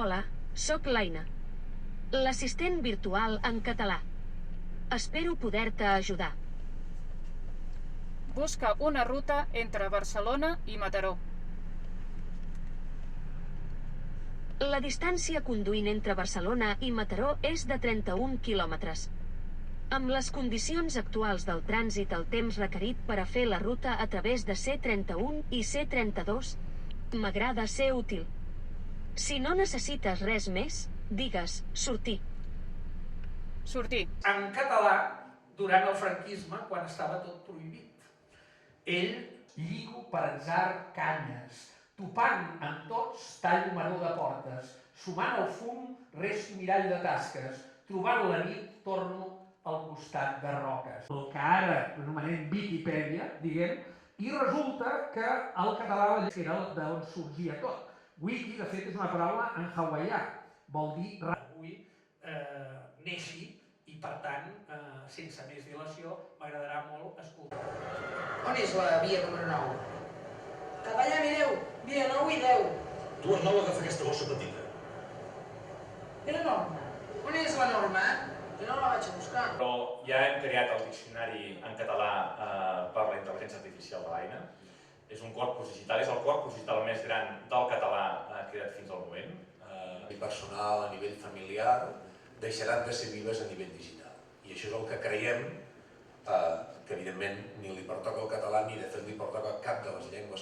Hola, sóc l'Aina, l'assistent virtual en català. Espero poder-te ajudar. Busca una ruta entre Barcelona i Mataró. La distància conduint entre Barcelona i Mataró és de 31 quilòmetres. Amb les condicions actuals del trànsit, el temps requerit per a fer la ruta a través de C31 i C32 m'agrada ser útil. Si no necessites res més, digues sortir. Sortir. En català, durant el franquisme, quan estava tot prohibit. Ell lligo per atzar canyes, topant amb tots tallo maró de portes, sumant el fum resto mirall de tasques, trobant la nit torno al costat de roques. El que ara anomenem Viquipèdia, diguem, i resulta que el català era d'on sorgia tot. Wiki, de fet, és una paraula en hawaià, vol dir avui neixi, i per tant, sense més dilació, m'agradarà molt escoltar. On és la via número 9? Cap allà, mireu, via 9 i 10. Tu, Arnau, agafa aquesta bossa petita. I la norma? On és la norma? Jo no la vaig a buscar. Però ja hem creat el diccionari en català per la intel·ligència artificial de l'Aina. És un corpus digital, és el corpus digital més gran del català creat fins al moment. A nivell personal, a nivell familiar, deixaran de ser vives a nivell digital. I això és el que creiem que, evidentment, ni li pertoca al català ni de fet li pertoca a cap de les llengües